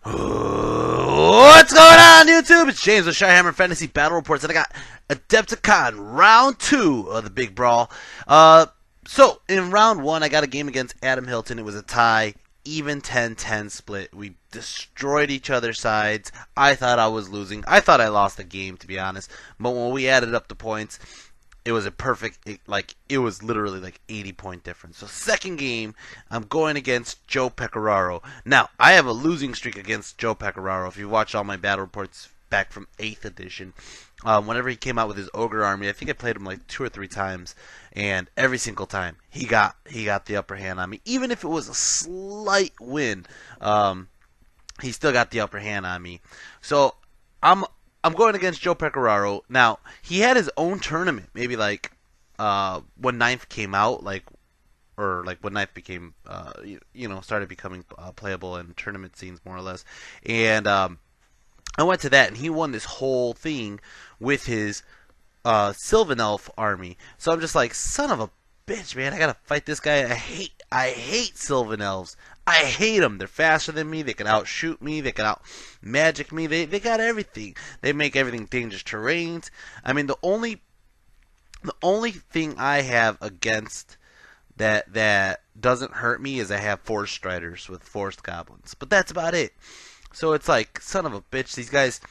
What's going on, YouTube? It's James with Shirehammer Fantasy Battle Reports, and I got Adepticon Round 2 of the Big Brawl. So, in Round 1, I got a game against Adam Hilton. It was a tie, even 10-10 split. We destroyed each other's sides. I thought I was losing. I thought I lost the game, to be honest. But when we added up the points, it was a perfect, it was literally like 80-point difference. So second game, I'm going against Joe Pecoraro. Now, I have a losing streak against Joe Pecoraro. If you watch all my battle reports back from 8th edition, whenever he came out with his Ogre army, I think I played him like 2 or 3 times, and every single time he got the upper hand on me. Even if it was a slight win, he still got the upper hand on me. So I'm going against Joe Pecoraro. Now, he had his own tournament, maybe like when Ninth came out, or when Ninth became, started becoming playable in tournament scenes, more or less. And I went to that, and he won this whole thing with his Sylvan Elf army. So I'm just like, son of a bitch, man, I gotta fight this guy. I hate Sylvan Elves. I hate them. They're faster than me. They can outshoot me. They can out-magic me. They got everything. They make everything dangerous terrains. I mean, the only thing I have against that doesn't hurt me is I have Forest Striders with Forest Goblins. But that's about it. So it's like, son of a bitch, these guys,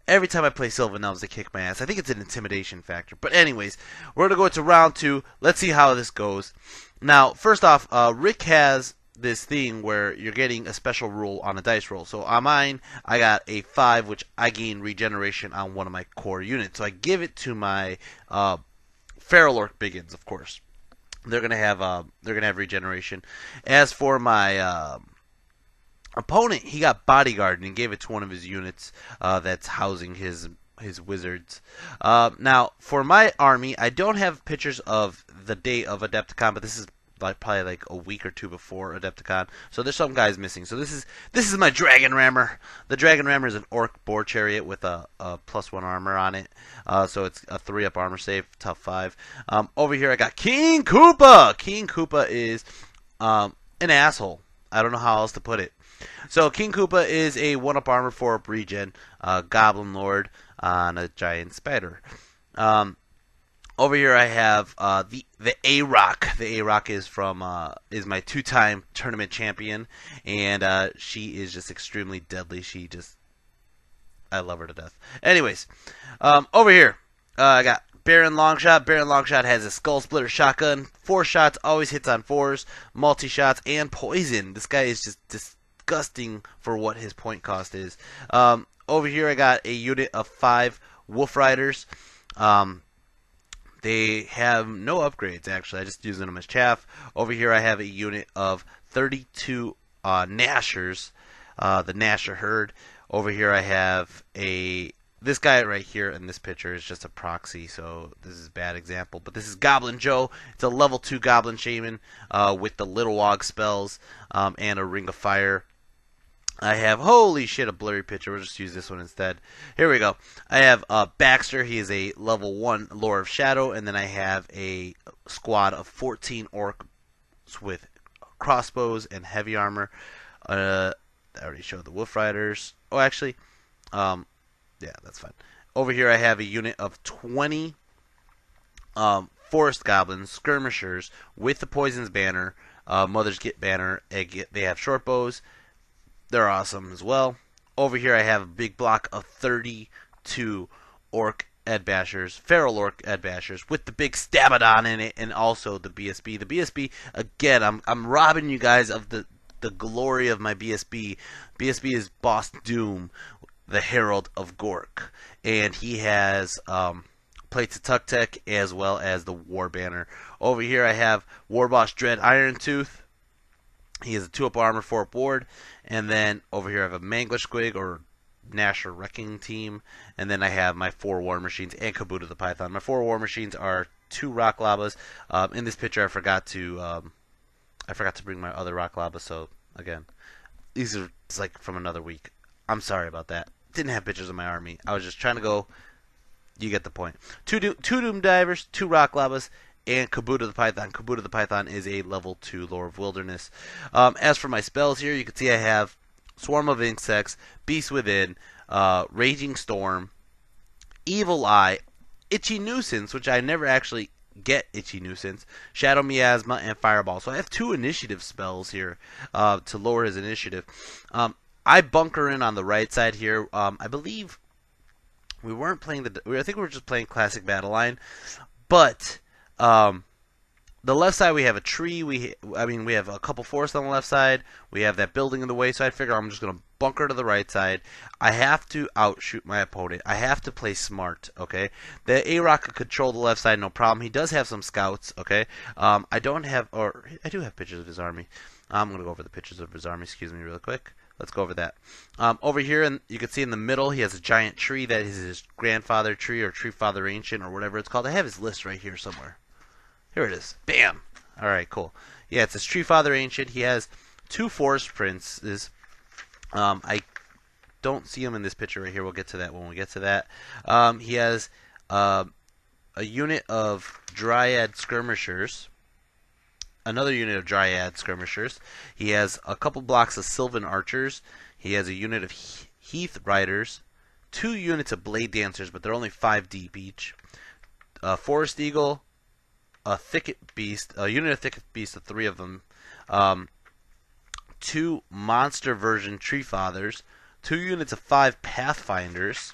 every time I play Sylvan Elves, they kick my ass. I think it's an intimidation factor. But anyways, we're going to go into round 2. Let's see how this goes. Now, first off, Rick has this thing where you're getting a special rule on a dice roll. So on mine, I got a 5, which I gain regeneration on one of my core units. So I give it to my Feral Orc Biggins, of course. They're gonna have regeneration. As for my opponent, he got Bodyguard and he gave it to one of his units that's housing his wizards. Now, for my army, I don't have pictures of the date of Adepticon, but this is probably like a week or 2 before Adepticon. So there's some guys missing. So this is my Dragon Rammer. The Dragon Rammer is an Orc Boar Chariot with a +1 armor on it. So it's a 3-up armor save, tough 5. Over here I got King Koopa. King Koopa is an asshole. I don't know how else to put it. So King Koopa is a 1-up armor, 4-up regen, Goblin Lord on a giant spider. Over here I have the A-Rock. The A-Rock is from is my 2-time tournament champion, and she is just extremely deadly. I love her to death. Anyways, over here I got Baron Longshot. Baron Longshot has a Skull Splitter shotgun, 4 shots, always hits on 4s, multi-shots, and poison. This guy is just disgusting for what his point cost is. Over here I got a unit of 5 Wolf Riders. They have no upgrades, actually. I just using them as chaff. Over here I have a unit of 32 Nashers, the Nasher Herd. Over here I have this guy right here in this picture is just a proxy, so this is a bad example. But this is Goblin Joe. It's a level 2 Goblin Shaman with the Little Wog spells and a Ring of Fire. I have, holy shit, a blurry picture. We'll just use this one instead. Here we go. I have Baxter. He is a level 1 Lore of Shadow. And then I have a squad of 14 Orcs with crossbows and heavy armor. I already showed the Wolf Riders. Oh, actually, yeah, that's fine. Over here I have a unit of 20 Forest Goblins, Skirmishers, with the Poison's Banner, Mother's Get Banner. They have short bows. They're awesome as well. Over here I have a big block of 32 Orc Ed Bashers, Feral Orc Ed Bashers, with the big Stabadon in it, and also the BSB. The BSB, again, I'm robbing you guys of the glory of my BSB. BSB is Boss Doom, the Herald of Gork, and he has Plates of Tuktek as well as the War Banner. Over here I have Warboss Dread Irontooth. He has a 2-up armor, 4-up ward. And then over here I have a Mangler Squig or Nasher Wrecking Team. And then I have my 4 War Machines and Kabuto the Python. My 4 War Machines are 2 Rock Labas. In this picture I forgot to bring my other Rock Lava. So again, these are like from another week. I'm sorry about that. Didn't have pictures of my army. I was just trying to go. You get the point. 2 Doom Divers, 2 Rock Labas, and Kabuto the Python. Kabuto the Python is a level 2 Lore of Wilderness. As for my spells here, you can see I have Swarm of Insects, Beast Within, Raging Storm, Evil Eye, Itchy Nuisance, which I never actually get Itchy Nuisance, Shadow Miasma, and Fireball. So I have 2 initiative spells here to lower his initiative. I bunker in on the right side here. I believe we weren't playing I think we were just playing Classic Battle Line, but the left side we have a tree. We have a couple forests on the left side. We have that building in the way. So I figure I'm just gonna bunker to the right side. I have to outshoot my opponent. I have to play smart. Okay. The A-Rock could control the left side, no problem. He does have some scouts. Okay. I don't have, or I do have pictures of his army. I'm gonna go over the pictures of his army. Excuse me, real quick. Let's go over that. Over here, and you can see in the middle, he has a giant tree that is his grandfather tree or tree father ancient or whatever it's called. I have his list right here somewhere. Here it is. Bam. All right, cool. Yeah, it's his tree father ancient. He has 2 forest princes. I don't see him in this picture right here. We'll get to that when we get to that. He has a unit of Dryad skirmishers. Another unit of Dryad skirmishers. He has a couple blocks of Sylvan archers. He has a unit of Heath riders. 2 units of blade dancers, but they're only 5 deep each. Forest eagle. A thicket beast, a unit of thicket beast, of 3 of them, 2 monster version tree fathers, 2 units of 5 pathfinders.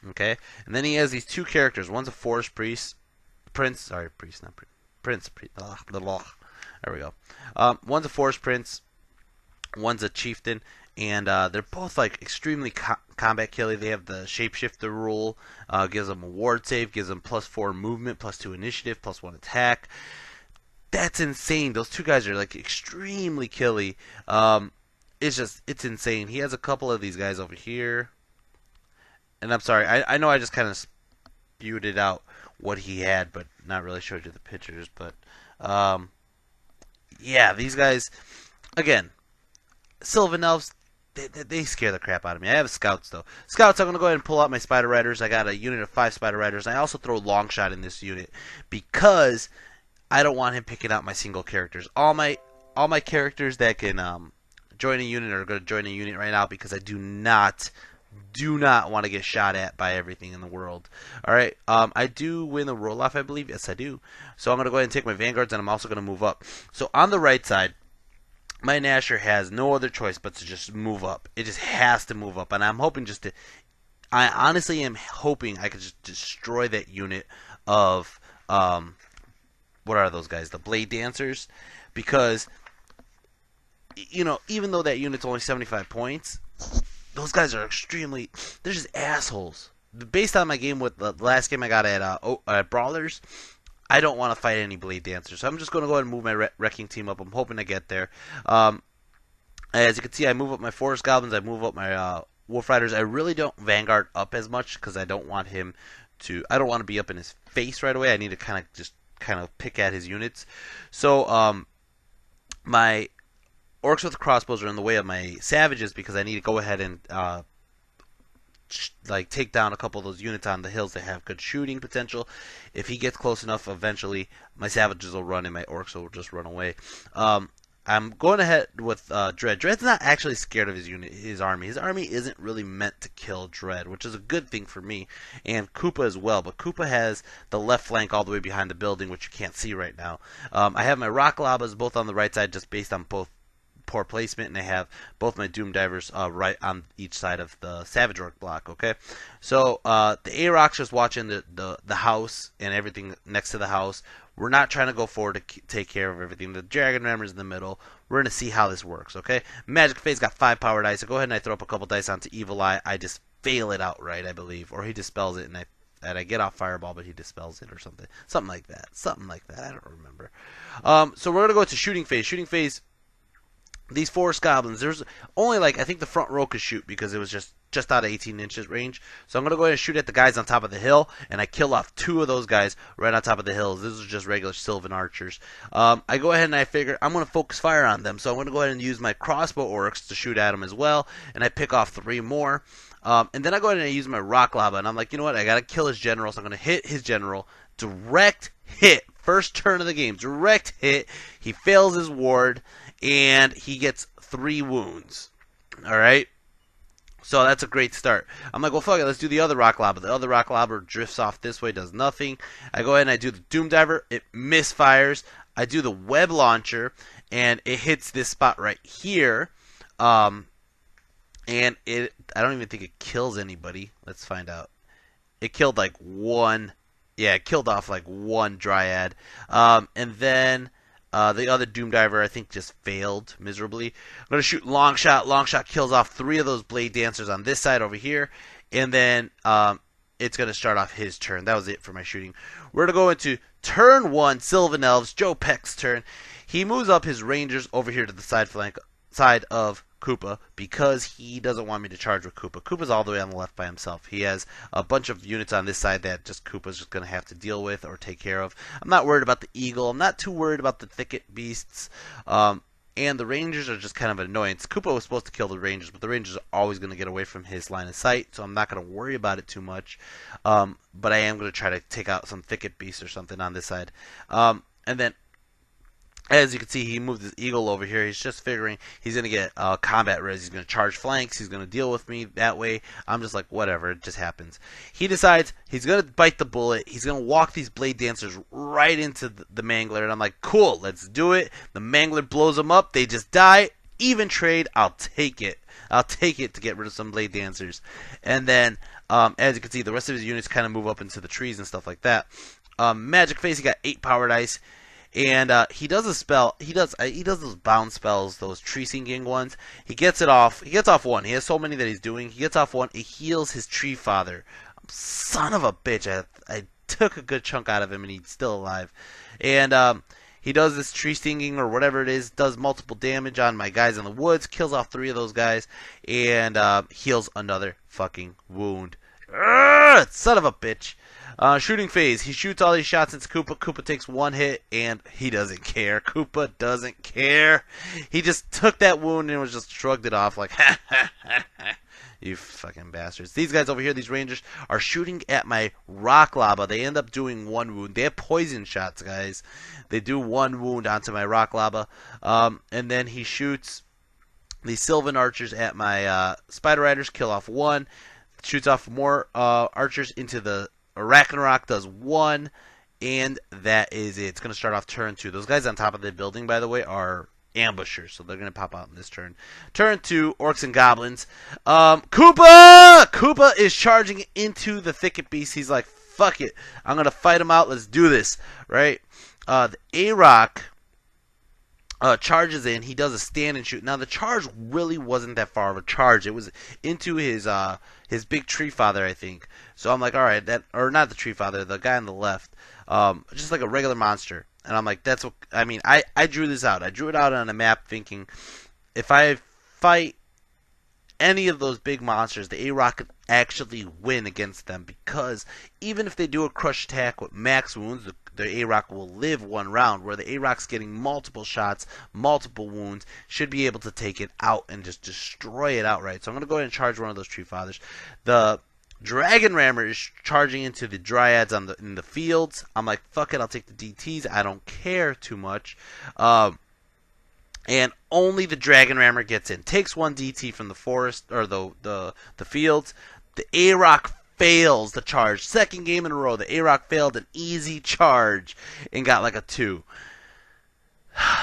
Okay, and then he has these 2 characters. One's a forest prince. There we go. One's a forest prince. One's a chieftain. And they're both like extremely combat killy. They have the shapeshifter rule, gives them a ward save, gives them +4 movement, +2 initiative, +1 attack. That's insane. Those 2 guys are like extremely killy. It's insane. He has a couple of these guys over here. And I'm sorry, I know I just kind of spewed it out what he had, but not really showed you the pictures. But yeah, these guys, again, Sylvan Elves. They scare the crap out of me. I have scouts, though. Scouts, I'm going to go ahead and pull out my Spider Riders. I got a unit of 5 Spider Riders. I also throw Longshot in this unit because I don't want him picking out my single characters. All my characters that can join a unit are going to join a unit right now because I do not want to get shot at by everything in the world. Alright, I do win the roll-off, I believe. Yes, I do. So I'm going to go ahead and take my Vanguards, and I'm also going to move up. So on the right side, my Nasher has no other choice but to just move up. It just has to move up. And I'm hoping just to... I honestly am hoping I could just destroy that unit of... what are those guys? The Blade Dancers. Because, you know, even though that unit's only 75 points, those guys are extremely... They're just assholes. Based on my game with the last game I got at Brawlers... I don't want to fight any Blade Dancers, so I'm just going to go ahead and move my Wrecking Team up. I'm hoping to get there. As you can see, I move up my Forest Goblins, I move up my Wolf Riders. I really don't Vanguard up as much because I don't want him to... I don't want to be up in his face right away. I need to kind of pick at his units. So, my Orcs with crossbows are in the way of my Savages because I need to go ahead and... take down a couple of those units on the hills that have good shooting potential. If he gets close enough, eventually my Savages will run and my Orcs will just run away. I'm going ahead with Dread. Dread's not actually scared of his army. His army isn't really meant to kill Dread, which is a good thing for me, and Koopa as well. But Koopa has the left flank all the way behind the building, which you can't see right now. I have my Rock Labas both on the right side, just based on both poor placement, and I have both my Doom Divers right on each side of the Savage Orc block. Okay, so the A-Rock's just watching the house and everything next to the house. We're not trying to go forward to take care of everything. The Dragon Rammer's in the middle. We're going to see how this works. Okay, Magic Phase got 5 power dice. So go ahead and I throw up a couple dice onto Evil Eye. I just fail it outright, I believe, or he dispels it, and I get off Fireball, but he dispels it or something like that. I don't remember. So we're going to go to Shooting Phase. Shooting Phase. These Forest Goblins, there's only I think the front row could shoot because it was just out of 18 inches range. So I'm going to go ahead and shoot at the guys on top of the hill, and I kill off 2 of those guys right on top of the hills. This is just regular Sylvan archers. I go ahead and I figure I'm going to focus fire on them. So I'm going to go ahead and use my crossbow orcs to shoot at them as well, and I pick off 3 more. And then I go ahead and I use my Rock Lava, and I'm like, you know what, I got to kill his general, so I'm going to hit his general. Direct hit. First turn of the game. Direct hit. He fails his ward. And he gets 3 wounds. Alright? So that's a great start. I'm like, well, fuck it, let's do the other rock lobber. The other rock lobber drifts off this way, does nothing. I go ahead and I do the Doom Diver. It misfires. I do the web launcher, and it hits this spot right here. And I don't even think it kills anybody. Let's find out. It killed like one. Yeah, it killed off like one Dryad. And then the other Doom Diver, I think, just failed miserably. I'm going to shoot long shot. Long shot kills off 3 of those Blade Dancers on this side over here. And then it's going to start off his turn. That was it for my shooting. We're going to go into turn 1, Sylvan Elves, Joe Peck's turn. He moves up his Rangers over here to the side of Koopa because he doesn't want me to charge with Koopa. Koopa's all the way on the left by himself. He has a bunch of units on this side that just Koopa's just going to have to deal with or take care of. I'm not worried about the Eagle. I'm not too worried about the Thicket Beasts. And the Rangers are just kind of an annoyance. Koopa was supposed to kill the Rangers, but the Rangers are always going to get away from his line of sight, so I'm not going to worry about it too much. But I am going to try to take out some Thicket Beasts or something on this side. And then, as you can see, he moved his Eagle over here. He's just figuring he's going to get combat res. He's going to charge flanks. He's going to deal with me that way. I'm just like, whatever. It just happens. He decides he's going to bite the bullet. He's going to walk these Blade Dancers right into the Mangler. And I'm like, cool, let's do it. The Mangler blows them up. They just die. Even trade. I'll take it. I'll take it to get rid of some Blade Dancers. And then, as you can see, the rest of his units kind of move up into the trees and stuff like that. Magic Face, he got 8 power dice. And he does a spell. He does those bound spells, those tree sinking ones. He gets it off. He gets off one. He has so many that he's doing. He gets off one. It heals his tree father. Son of a bitch! I took a good chunk out of him, and he's still alive. And he does this tree stinging or whatever it is. Does multiple damage on my guys in the woods. Kills off 3 of those guys, and heals another fucking wound. Urgh, son of a bitch! Shooting phase. He shoots all these shots into Koopa. Koopa takes 1 hit, and he doesn't care. Koopa doesn't care. He just took that wound and was just shrugged it off like, ha ha ha ha. You fucking bastards. These guys over here, these Rangers, are shooting at my Rock Lava. They end up doing 1 wound. They have poison shots, guys. They do 1 wound onto my Rock Lava. And then he shoots the Sylvan Archers at my Spider Riders. Kill off 1. Shoots off more Archers into the Ragnarok, does 1, and that is it. It's going to start off turn 2. Those guys on top of the building, by the way, are ambushers, so they're going to pop out in this turn. Turn 2, Orcs and Goblins. Koopa! Koopa is charging into the Thicket Beast. He's like, fuck it. I'm going to fight him out. Let's do this, right? The A-Rock charges in. He does a stand and shoot. Now, the charge really wasn't that far of a charge. It was into his big tree father, I think. So I'm like, all right, or not the tree father, the guy on the left, just like a regular monster. And I'm like, that's what I mean. I drew this out. I drew it out on a map, thinking if I fight any of those big monsters, the A-Rock could actually win against them, because even if they do a crush attack with max wounds, the A-Rock will live 1 round, where the A-Rock's getting multiple shots, multiple wounds, should be able to take it out and just destroy it outright. So I'm going to go ahead and charge one of those Tree Fathers. The Dragon Rammer is charging into the Dryads in the fields. I'm like, fuck it, I'll take the DTs. I don't care too much. And only the Dragon Rammer gets in. Takes 1 DT from the forest, or the fields. The A-Rock fails the charge. 2nd game in a row, the A-Rock failed an easy charge and got like a 2.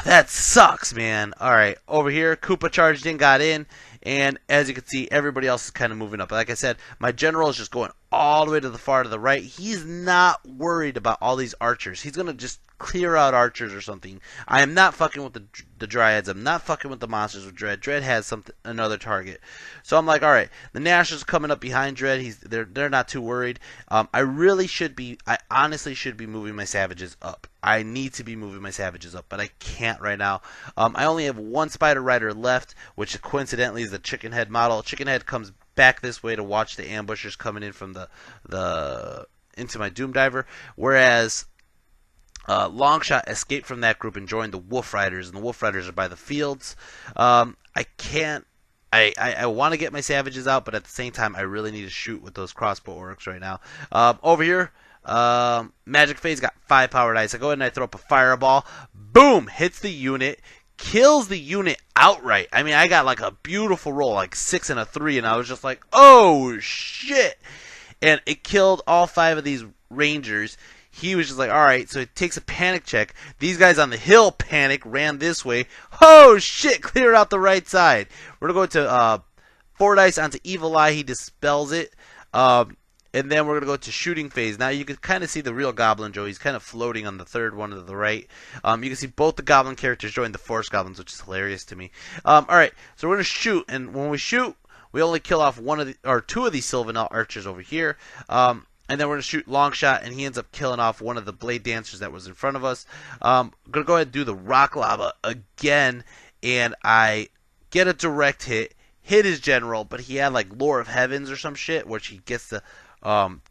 That sucks, man. Alright, over here, Koopa charged in, got in. And as you can see, everybody else is kind of moving up. Like I said, my general is just going all the way to the far to the right. He's not worried about all these archers. He's going to just clear out archers or something. I am not fucking with the Dryads. I'm not fucking with the monsters with Dread. Dread has another target. So I'm like, alright, the Nashers coming up behind Dread. They're not too worried. I honestly should be moving my Savages up. I need to be moving my Savages up, but I can't right now. I only have 1 Spider Rider left, which coincidentally is the Chicken Head model. Chicken Head comes back this way to watch the ambushers coming in from into my Doom Diver, whereas Longshot escaped from that group and joined the Wolf Riders, and the Wolf Riders are by the fields. I want to get my Savages out, but at the same time, I really need to shoot with those crossbow orcs right now. Over here, Magic Phase got 5 power dice. I go ahead and I throw up a fireball. Boom! Hits the unit. kills the unit outright. I mean, I got like a beautiful roll, like 6 and a 3, and I was just like, oh shit! And it killed all 5 of these rangers. He was just like, alright, so it takes a panic check. These guys on the hill panic, ran this way. Oh shit, cleared out the right side. We're going to go to 4 dice onto Evil Eye. He dispels it. And then we're going to go to shooting phase. Now you can kind of see the real Goblin Joe. He's kind of floating on the third one to the right. You can see both the Goblin characters join the Forest Goblins, which is hilarious to me. Alright, so we're going to shoot. And when we shoot, we only kill off 2 of these Sylvan archers over here. And then we're going to shoot long shot, and he ends up killing off one of the blade dancers that was in front of us. I'm going to go ahead and do the rock lava again, and I get a direct hit his general, but he had like Lore of Heavens or some shit, which he gets to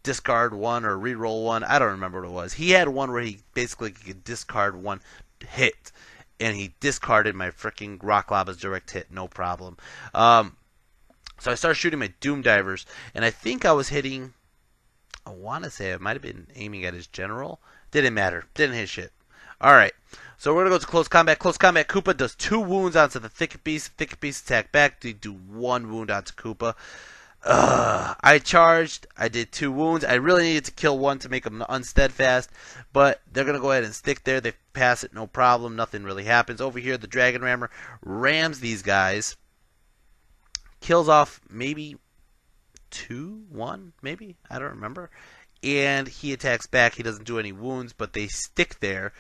discard 1 or reroll 1. I don't remember what it was. He had one where he basically could discard 1 hit, and he discarded my freaking rock lava's direct hit, no problem. So I started shooting my Doom Divers, and I think I was hitting... I want to say I might have been aiming at his general. Didn't matter. Didn't hit shit. Alright. So we're going to go to close combat. Close combat, Koopa does 2 wounds onto the Thicket Beast. Thicket Beast attack back. They do 1 wound onto Koopa. I charged. I did 2 wounds. I really needed to kill 1 to make him unsteadfast. But they're going to go ahead and stick there. They pass it, no problem. Nothing really happens. Over here, the Dragon Rammer rams these guys. Kills off maybe 2, 1, maybe? I don't remember. And he attacks back. He doesn't do any wounds, but they stick there.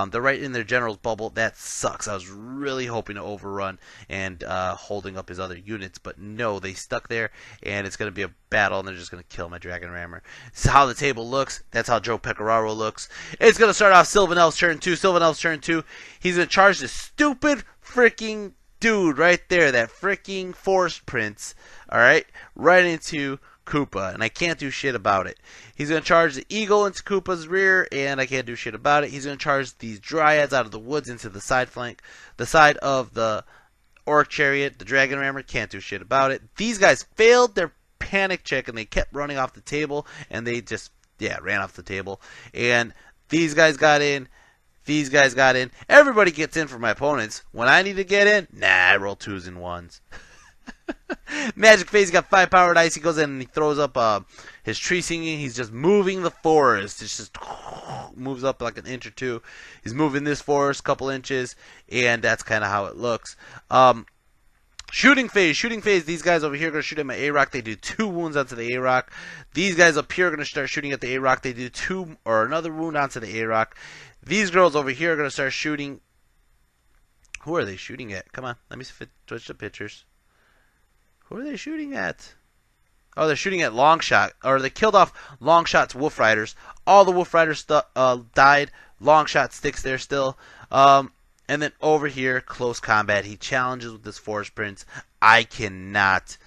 They're right in their general's bubble. That sucks. I was really hoping to overrun and holding up his other units, but no, they stuck there, and it's going to be a battle, and they're just going to kill my Dragon Rammer. This is how the table looks. That's how Joe Pecoraro looks. It's going to start off Sylvan Elves turn 2. Sylvan Elves turn 2. He's going to charge this stupid freaking dude right there, that freaking Forest Prince, alright, right into Koopa, and I can't do shit about it. He's going to charge the Eagle into Koopa's rear, and I can't do shit about it. He's going to charge these Dryads out of the woods into the side flank, the side of the Orc Chariot, the Dragon Rammer, can't do shit about it. These guys failed their panic check, and they kept running off the table, and they just, ran off the table, and these guys got in. These guys got in. Everybody gets in for my opponents. When I need to get in, nah, I roll 2s and 1s. Magic Phase, he got 5 power dice. He goes in and he throws up his tree singing. He's just moving the forest. It's just moves up like an inch or 2. He's moving this forest a couple inches, and that's kind of how it looks. Shooting phase. These guys over here are going to shoot at my A-Rock. They do 2 wounds onto the A-Rock. These guys up here are going to start shooting at the A-Rock. They do 2 or another wound onto the A-Rock. These girls over here are going to start shooting. Who are they shooting at? Come on. Let me switch the pictures. Who are they shooting at? Oh, they're shooting at Longshot. Or they killed off Longshot's Wolf Riders. All the Wolf Riders died. Longshot sticks there still. And then over here, close combat. He challenges with this Forest Prince. I cannot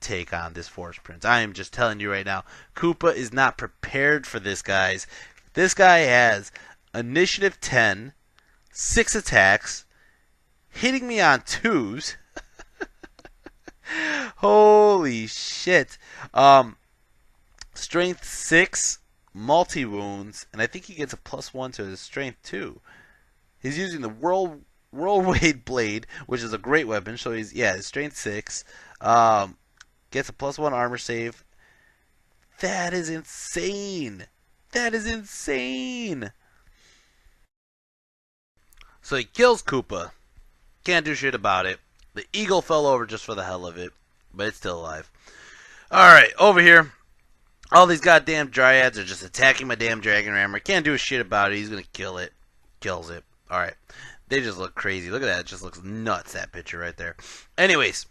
take on this Forest Prince. I am just telling you right now. Koopa is not prepared for this, guys. This guy has initiative 10, 6 attacks, hitting me on 2s. Holy shit. Strength 6, multi-wounds, and I think he gets a +1 to his strength too. He's using the Whirlwind Blade, which is a great weapon, so he's, his strength 6. Gets a +1 armor save. That is insane. That is insane. So he kills Koopa. Can't do shit about it. The Eagle fell over just for the hell of it, but it's still alive. Alright, over here. All these goddamn Dryads are just attacking my damn Dragon Rammer. Can't do shit about it. He's going to kill it. Kills it. Alright. They just look crazy. Look at that. It just looks nuts, that picture right there. Anyways.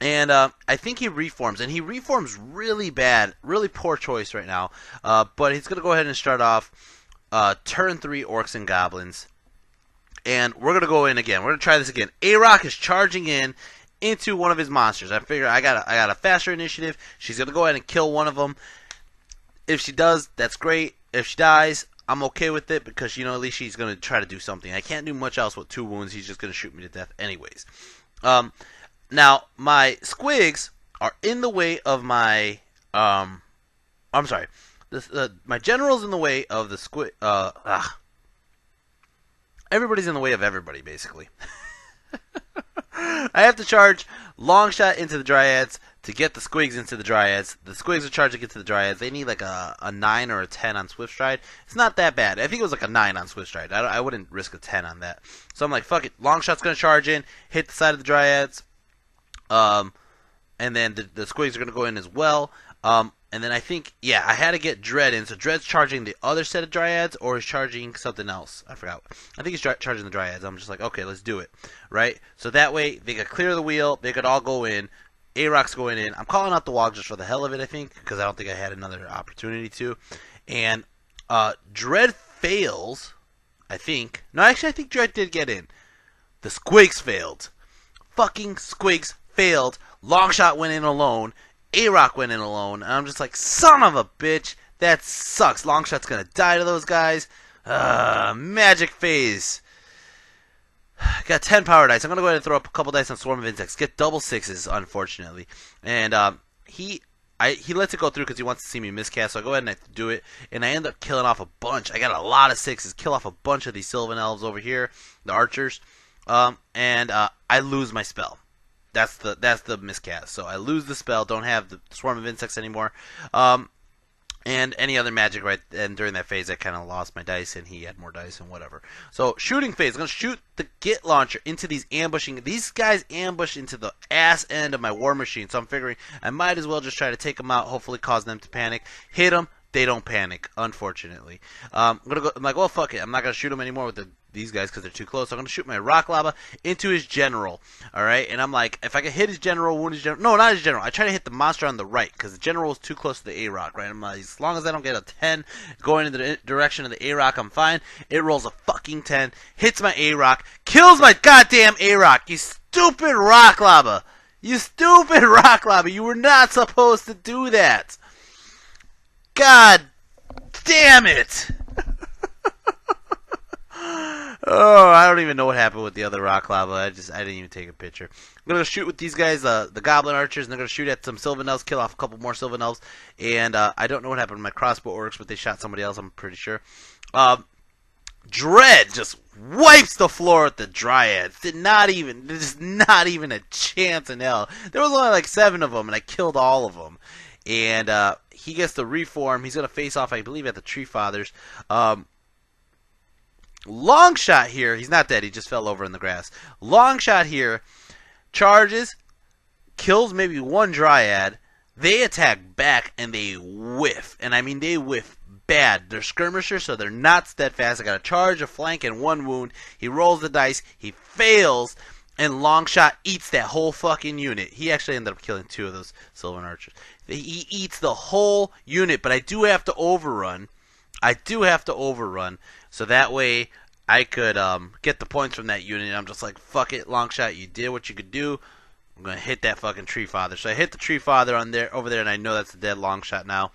And I think he reforms. And he reforms really bad. Really poor choice right now. But he's going to go ahead and start off turn 3 Orcs and Goblins. And we're going to go in again. We're going to try this again. A-Rock is charging in into one of his monsters. I figure I got a faster initiative. She's going to go ahead and kill one of them. If she does, that's great. If she dies, I'm okay with it because, you know, at least she's going to try to do something. I can't do much else with 2 wounds. He's just going to shoot me to death anyways. Now, my squigs are in the way of my... I'm sorry. My general's in the way of the squig... everybody's in the way of everybody, basically. I have to charge long shot into the Dryads to get the Squigs into the Dryads. The Squigs are charged to get to the Dryads. They need like a 9 or a 10 on Swift Stride. It's not that bad. I think it was like a 9 on Swift Stride. I wouldn't risk a 10 on that. So I'm like, fuck it. Long shot's going to charge in, hit the side of the Dryads. And then the Squigs are going to go in as well. And then I think, yeah, I had to get Dread in. So Dread's charging the other set of Dryads, or he's charging something else. I forgot. I think he's charging the Dryads. I'm just like, okay, let's do it. Right? So that way, they could clear the wheel. They could all go in. A-Rock's going in. I'm calling out the Wog just for the hell of it, I think, because I don't think I had another opportunity to. And Dread fails, I think. No, actually, I think Dread did get in. The Squigs failed. Fucking Squigs failed. Longshot went in alone. A-Rock went in alone, and I'm just like, son of a bitch, that sucks. Longshot's gonna die to those guys. Magic phase. Got 10 power dice. I'm gonna go ahead and throw up a couple dice on Swarm of Insects. Get double 6s, unfortunately. And he lets it go through because he wants to see me miscast, so I go ahead and I do it, and I end up killing off a bunch. I got a lot of 6s. Kill off a bunch of these Sylvan Elves over here, the archers, and I lose my spell. That's the miscast. So I lose the spell, don't have the Swarm of Insects anymore. And any other magic right and during that phase I kind of lost my dice and he had more dice and whatever. So shooting phase, I'm going to shoot the Git launcher into these ambushing. These guys ambush into the ass end of my war machine. So I'm figuring I might as well just try to take them out, hopefully cause them to panic. Hit them. They don't panic, unfortunately. I'm like, well, fuck it. I'm not going to shoot them anymore with these guys because they're too close. So I'm going to shoot my Rock Lava into his general. All right? And I'm like, if I can hit his general, wound his general. No, not his general. I try to hit the monster on the right because the general is too close to the A-Rock, right? I'm like, as long as I don't get a 10 going in the direction of the A-Rock, I'm fine. It rolls a fucking 10, hits my A-Rock, kills my goddamn A-Rock. You stupid Rock Lava. You stupid Rock Lava. You were not supposed to do that. God damn it! Oh, I don't even know what happened with the other Rock Lava. I didn't even take a picture. I'm gonna shoot with these guys, the Goblin Archers, and they're gonna shoot at some Sylvan Elves, kill off a couple more Sylvan Elves, and I don't know what happened to my crossbow Orcs, but they shot somebody else. I'm pretty sure. Dread just wipes the floor with the Dryads. There's not even a chance in hell. There was only like 7 of them, and I killed all of them. And he gets to reform. He's going to face off, I believe, at the Tree Fathers. Long shot here. He's not dead. He just fell over in the grass. Long shot here. Charges. Kills maybe 1 Dryad. They attack back, and they whiff. And I mean, they whiff bad. They're skirmishers, so they're not steadfast. I got a charge, a flank, and 1 wound. He rolls the dice. He fails. And Longshot eats that whole fucking unit. He actually ended up killing 2 of those Sylvan Archers. He eats the whole unit, but I do have to overrun. So that way I could get the points from that unit. And I'm just like, fuck it, Longshot, you did what you could do. I'm going to hit that fucking Tree Father. So I hit the Tree Father over there, and I know that's a dead Longshot now.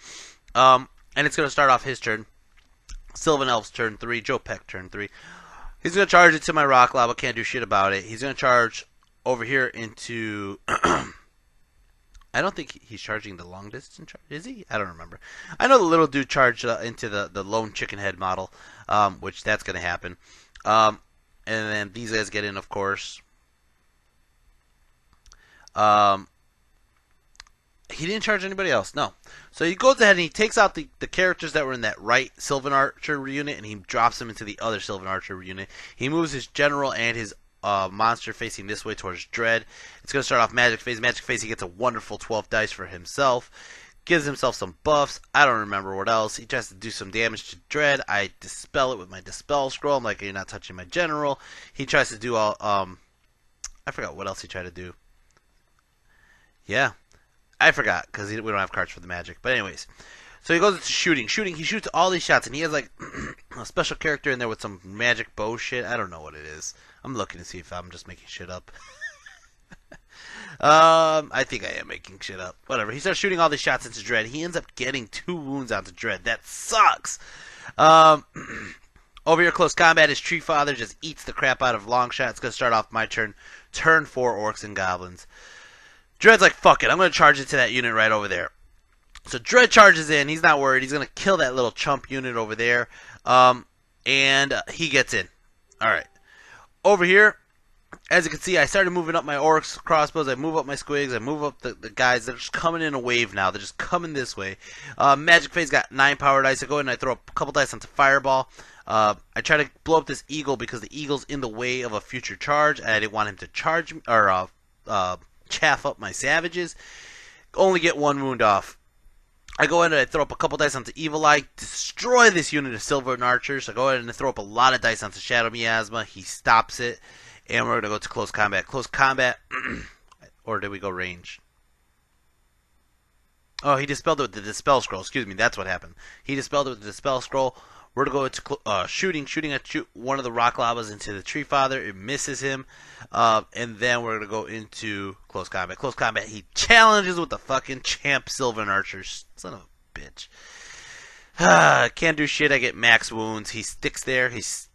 And it's going to start off his turn. Sylvan Elves turn 3. Joe Peck turn 3. He's going to charge it to my Rock Lava. Can't do shit about it. He's going to charge over here into... I don't think he's charging the long distance charge. Is he? I don't remember. I know the little dude charged into the lone chicken head model, which that's going to happen. And then these guys get in, of course. He didn't charge anybody else. No. So he goes ahead and he takes out the characters that were in that right Sylvan Archer unit, and he drops them into the other Sylvan Archer unit. He moves his general and his monster facing this way towards Dread. It's going to start off Magic Phase. Magic Phase, he gets a wonderful 12 dice for himself. Gives himself some buffs. I don't remember what else. He tries to do some damage to Dread. I dispel it with my Dispel Scroll. I'm like, you're not touching my general. He tries to do all... I forgot what else he tried to do. Yeah. I forgot, because we don't have cards for the magic. But anyways, so he goes into shooting. He shoots all these shots, and he has like a special character in there with some magic bow shit. I don't know what it is. I'm looking to see if I'm just making shit up. I think I am making shit up. Whatever. He starts shooting all these shots into Dread. He ends up getting 2 wounds onto Dread. That sucks. Over here, close combat, his Tree Father just eats the crap out of Longshot. It's going to start off my turn. Turn 4 Orcs and Goblins. Dread's like, fuck it, I'm going to charge it to that unit right over there. So Dread charges in. He's not worried. He's going to kill that little chump unit over there. And he gets in. Alright. Over here, as you can see, I started moving up my orcs, crossbows, I move up my squigs, I move up the guys. They're just coming in a wave now. They're just coming this way. Magic Phase got 9 power dice. I go ahead and I throw a couple dice onto Fireball. I try to blow up this eagle because the eagle's in the way of a future charge. I didn't want him to charge me, or chaff up my savages. Only get 1 wound off. I go ahead and I throw up a couple dice onto Evil Eye, destroy this unit of Sylvan archers. I go ahead and I throw up a lot of dice onto Shadow Miasma. He stops it. And we're going to go to close combat. Close combat. Or did we go range? Oh, he dispelled it with the Dispel Scroll. Excuse me, that's what happened. He dispelled it with the Dispel Scroll. We're going to go to shooting. I shoot one of the Rock Lavas into the Tree Father. It misses him. And then we're going to go into close combat. Close combat, he challenges with the fucking champ Sylvan archers. Son of a bitch. Can't do shit. I get max wounds. He sticks there. He's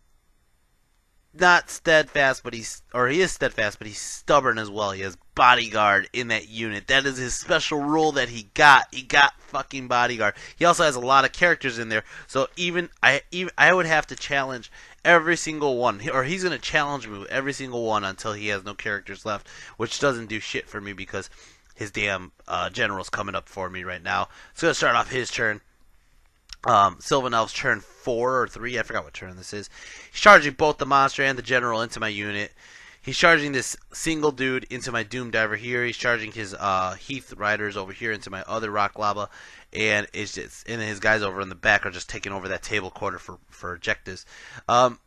not steadfast, but he is steadfast, but he's stubborn as well. He has bodyguard in that unit. That is his special rule that he got. He got fucking bodyguard. He also has a lot of characters in there, so I would have to challenge every single one, or he's gonna challenge me with every single one until he has no characters left, which doesn't do shit for me because his damn general's coming up for me right now. It's gonna start off his turn. Sylvan Elves turn 4 or 3, I forgot what turn this is. He's charging both the monster and the general into my unit. He's charging this single dude into my Doom Diver here. He's charging his Heath Riders over here into my other Rock Lava, and his guys over in the back are just taking over that table corner for objectives.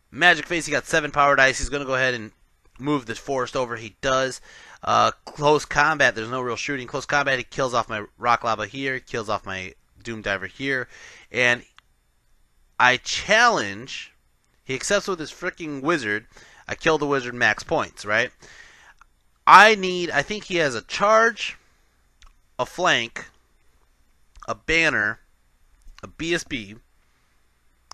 Magic Face, he got 7 power dice. He's gonna go ahead and move the forest over. He does. Close combat, there's no real shooting. Close combat, he kills off my Rock Lava here, kills off my Doom Diver here, and I challenge. He accepts with his freaking wizard. I kill the wizard, max points, right? I think he has a charge, a flank, a banner, a BSB,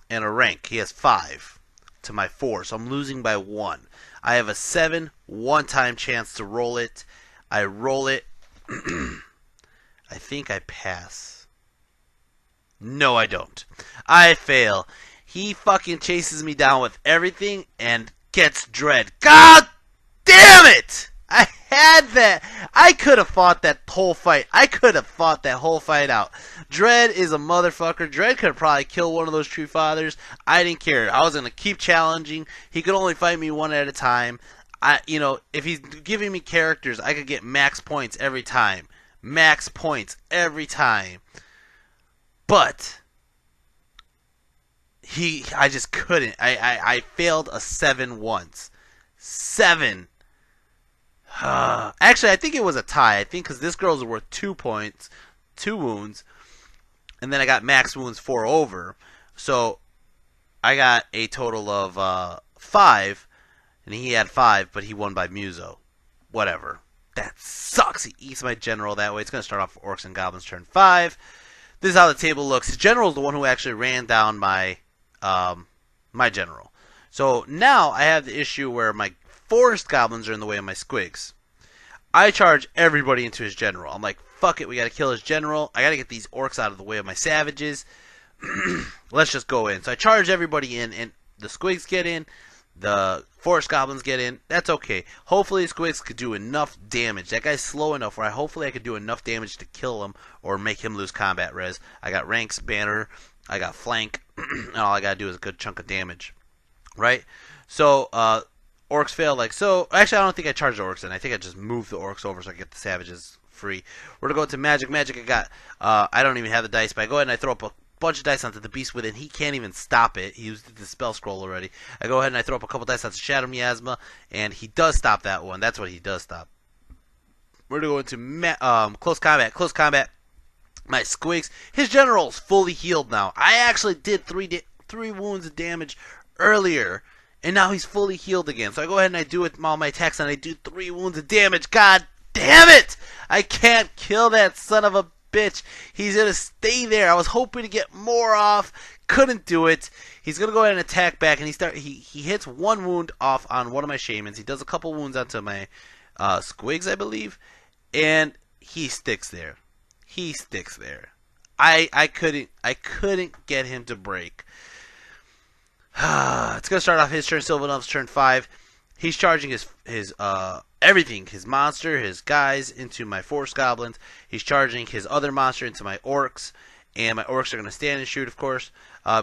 and a rank. He has 5 to my 4, so I'm losing by 1. I have a 7 one-time chance to roll it. I roll it. I think I pass. No, I don't. I fail. He fucking chases me down with everything and gets Dread. God damn it! I had that. I could have fought that whole fight. Out. Dread is a motherfucker. Dread could have probably killed one of those Tree Fathers. I didn't care. I was going to keep challenging. He could only fight me one at a time. If he's giving me characters, I could get max points every time. But I just couldn't. I failed a 7 once. 7. Actually, I think it was a tie. I think because this girl's worth 2 points, 2 wounds, and then I got max wounds 4 over. So I got a total of 5, and he had 5, but he won by Muso. Whatever. That sucks. He eats my general that way. It's going to start off for Orcs and Goblins turn 5. This is how the table looks. His general is the one who actually ran down my my general. So now I have the issue where my forest goblins are in the way of my squigs. I charge everybody into his general. I'm like, fuck it, we gotta kill his general. I gotta get these orcs out of the way of my savages. Let's just go in. So I charge everybody in, and the squigs get in. The forest goblins get in. That's okay. Hopefully Squigs could do enough damage. That guy's slow enough where hopefully I could do enough damage to kill him or make him lose combat res. I got ranks, banner, I got flank, and all I gotta do is a good chunk of damage. Right? So, orcs fail like so. Actually, I don't think I charged the orcs in. I think I just moved the orcs over so I get the savages free. We're gonna go to magic. Magic, I got, I don't even have the dice, but I go ahead and I throw up a bunch of dice onto the beast within. He can't even stop it. He used the spell scroll already. I go ahead and I throw up a couple dice onto Shadow Miasma, and he does stop that one. That's what he does stop. We're going to go into close combat. Close combat. My squigs. His general's fully healed now. I actually did 3 wounds of damage earlier, and now he's fully healed again. So I go ahead and I do it all my attacks, and I do 3 wounds of damage. God damn it! I can't kill that son of a bitch. He's gonna stay there. I was hoping to get more off. Couldn't do it. He's gonna go ahead and attack back, and he hits 1 wound off on one of my shamans. He does a couple wounds onto my squigs, I believe, and he sticks there. I couldn't get him to break. It's gonna start off his turn. Sylvan Elves turn 5. He's charging his everything, his monster, his guys into my force goblins. He's charging his other monster into my orcs, and my orcs are gonna stand and shoot, of course.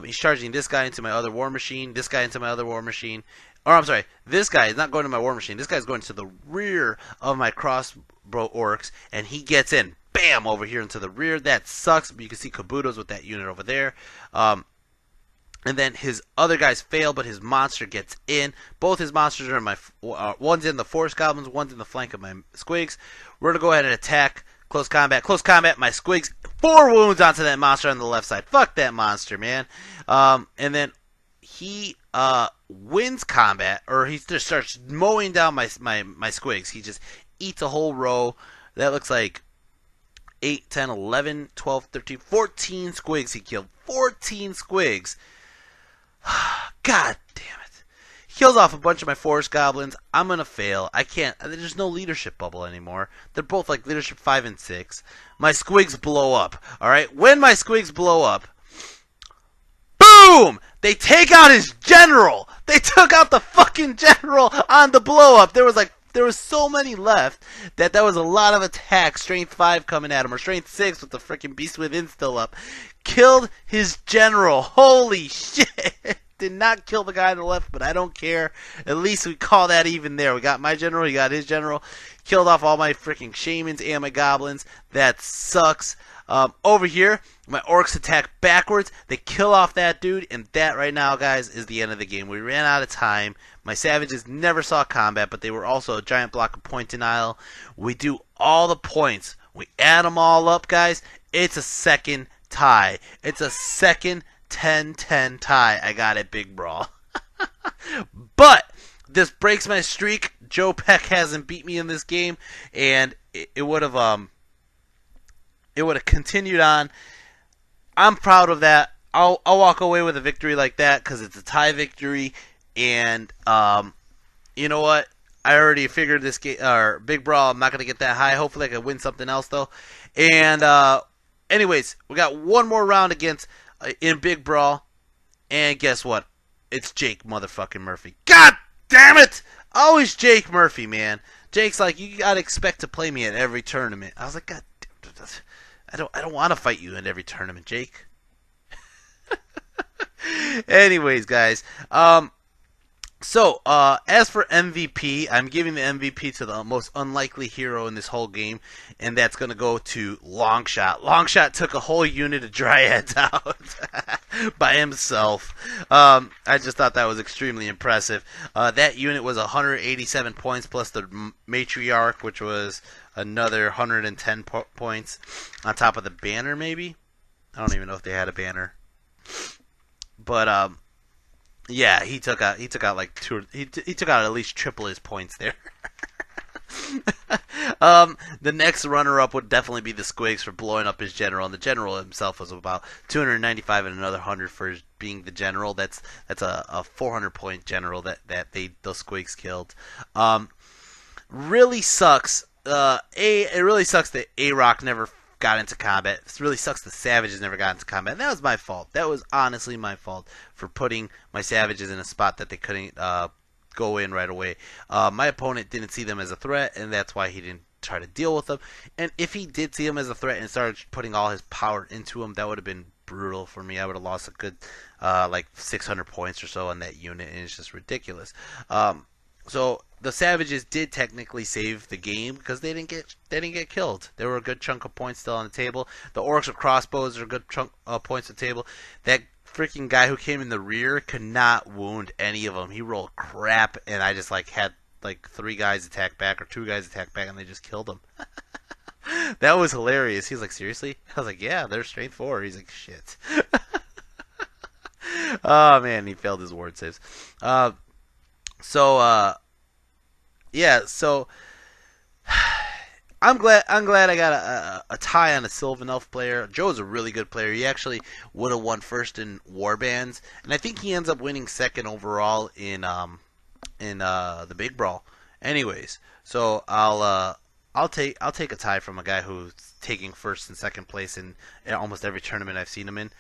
He's charging this guy into my other war machine, this guy into my other war machine. Or I'm sorry, this guy is not going to my war machine. This guy's going to the rear of my crossbow orcs, and he gets in, bam, over here into the rear. That sucks, but you can see Kabuto's with that unit over there. And then his other guys fail, but his monster gets in. Both his monsters are in my... one's in the force goblins, one's in the flank of my squigs. We're going to go ahead and attack. Close combat. Close combat. My squigs. 4 wounds onto that monster on the left side. Fuck that monster, man. And then he wins combat, or he just starts mowing down my squigs. He just eats a whole row. That looks like 8, 10, 11, 12, 13, 14 squigs he killed. 14 squigs. God damn it. He kills off a bunch of my forest goblins. I'm going to fail. I can't. There's no leadership bubble anymore. They're both like leadership 5 and 6. My squigs blow up. Alright? When my squigs blow up, boom! They take out his general. They took out the fucking general on the blow up. There was so many left that was a lot of attacks. Strength 5 coming at him, or Strength 6 with the freaking Beast Within still up. Killed his general. Holy shit. Did not kill the guy on the left, but I don't care. At least we call that even there. We got my general, he got his general. Killed off all my freaking shamans and my goblins. That sucks. Over here, my orcs attack backwards. They kill off that dude, and that right now, guys, is the end of the game. We ran out of time. My savages never saw combat, but they were also a giant block of point denial. We do all the points. We add them all up, guys. It's a second tie. It's a second 10-10 tie. I got it, Big Brawl. But this breaks my streak. Joe Peck hasn't beat me in this game, and it would have continued on. I'm proud of that. I'll walk away with a victory like that because it's a tie victory, and you know what? I already figured this game, or Big Brawl, I'm not gonna get that high. Hopefully, I can win something else though. And anyways, we got one more round against in Big Brawl, and guess what? It's Jake motherfucking Murphy. God damn it! Always Jake Murphy, man. Jake's like, you gotta expect to play me at every tournament. I was like, God, I don't want to fight you in every tournament, Jake. Anyways, guys, so as for MVP, I'm giving the MVP to the most unlikely hero in this whole game, and that's going to go to Longshot. Longshot took a whole unit of Dryads out by himself. I just thought that was extremely impressive. That unit was 187 points plus the Matriarch, which was another 110 points on top of the banner, maybe? I don't even know if they had a banner. But yeah, he took out like he took out at least triple his points there. The next runner-up would definitely be the Squigs for blowing up his general, and the general himself was about 295 and another 100 for being the general. That's a 400 point general that those Squigs killed. Really sucks. It really sucks that A-Rock never got into combat. It really sucks the Savages never got into combat. And that was my fault. That was honestly my fault for putting my Savages in a spot that they couldn't go in right away. My opponent didn't see them as a threat, and that's why he didn't try to deal with them. And if he did see them as a threat and started putting all his power into them, that would have been brutal for me. I would have lost a good like 600 points or so on that unit, and it's just ridiculous. So the Savages did technically save the game because they didn't get killed. There were a good chunk of points still on the table. The Orcs with crossbows are a good chunk of points on the table. That freaking guy who came in the rear could not wound any of them. He rolled crap, and I just like had like 3 guys attack back or 2 guys attack back, and they just killed him. That was hilarious. He's like, seriously? I was like, yeah, they're strength 4. He's like, shit. Oh man, he failed his ward saves. Yeah, so I'm glad I got a tie on a Sylvan Elf player. Joe's a really good player. He actually would have won first in Warbands, and I think he ends up winning second overall in the Big Brawl. Anyways, so I'll I'll take a tie from a guy who's taking first and second place in almost every tournament I've seen him in.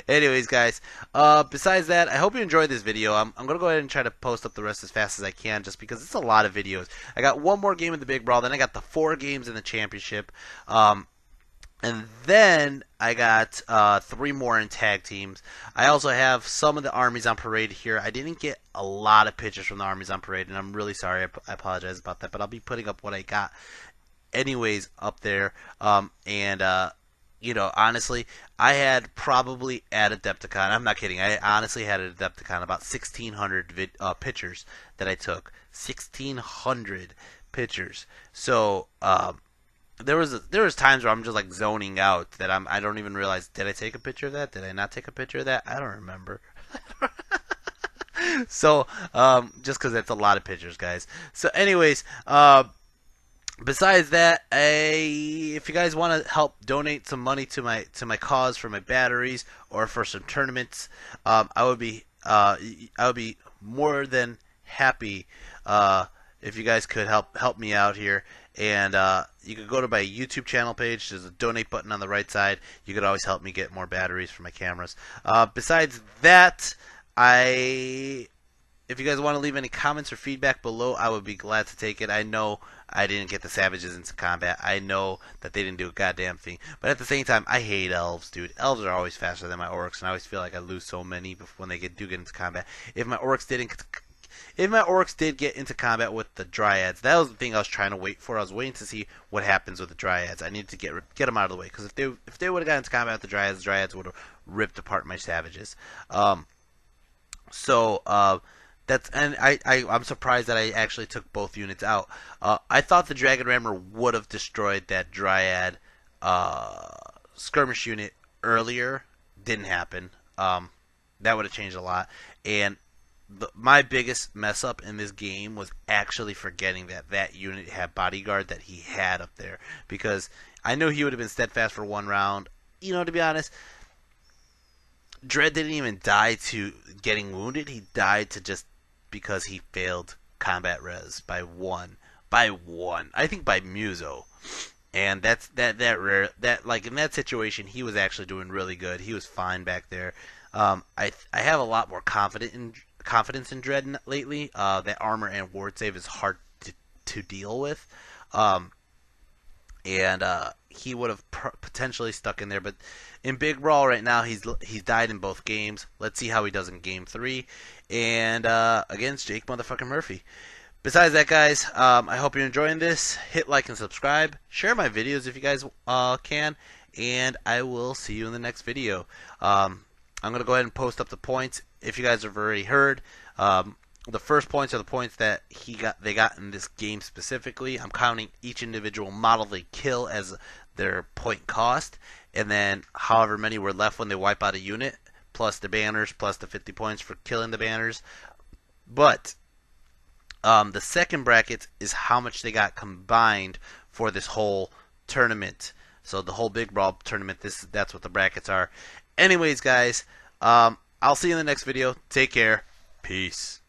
Anyways, guys, besides that, I hope you enjoyed this video. I'm gonna go ahead and try to post up the rest as fast as I can, just because it's a lot of videos. I got one more game in the Big Brawl, then I got the 4 games in the championship. And then I got 3 more in tag teams. I also have some of the armies on parade here. I didn't get a lot of pictures from the armies on parade, and I'm really sorry. I apologize about that. But I'll be putting up what I got anyways up there. You know, honestly, I had probably at Adepticon, I'm not kidding, I honestly had at Adepticon about 1,600 pictures that I took. 1,600 pictures. So, there was times where I'm just like zoning out that I don't even realize, did I take a picture of that? Did I not take a picture of that? I don't remember. So just because that's a lot of pictures, guys. So anyways, besides that, if you guys want to help donate some money to my cause for my batteries or for some tournaments, I would be more than happy if you guys could help me out here. And you could go to my YouTube channel page. There's a donate button on the right side. You could always help me get more batteries for my cameras. Besides that, if you guys want to leave any comments or feedback below, I would be glad to take it. I know I didn't get the Savages into combat. I know that they didn't do a goddamn thing. But at the same time, I hate Elves, dude. Elves are always faster than my Orcs, and I always feel like I lose so many when they do get into combat. If my Orcs did get into combat with the Dryads, that was the thing I was trying to wait for. I was waiting to see what happens with the Dryads. I needed to get them out of the way, because if they would have gotten into combat with the Dryads would have ripped apart my Savages. I'm surprised that I actually took both units out. I thought the Dragon Rammer would have destroyed that Dryad skirmish unit earlier. Didn't happen. That would have changed a lot. And my biggest mess up in this game was actually forgetting that unit had bodyguard that he had up there, because I knew he would have been steadfast for 1 round. You know, to be honest, Dread didn't even die to getting wounded. He died to just because he failed combat res by one. I think by Muso. And that's that rare. That, like, in that situation, he was actually doing really good. He was fine back there. I have a lot more confidence in Dread lately. That armor and ward save is hard to deal with. He would have potentially stuck in there, but in Big Brawl right now, he's died in both games. Let's see how he does in Game 3, and against Jake motherfucking Murphy. Besides that, guys, I hope you're enjoying this. Hit like and subscribe. Share my videos if you guys can, and I will see you in the next video. I'm gonna go ahead and post up the points. If you guys have already heard, the first points are the points that they got in this game specifically. I'm counting each individual model they kill as their point cost, and then however many were left when they wipe out a unit, plus the banners, plus the 50 points for killing the banners. But the second bracket is how much they got combined for this whole tournament. So the whole Big Brawl tournament, that's what the brackets are. Anyways, guys, I'll see you in the next video. Take care. Peace.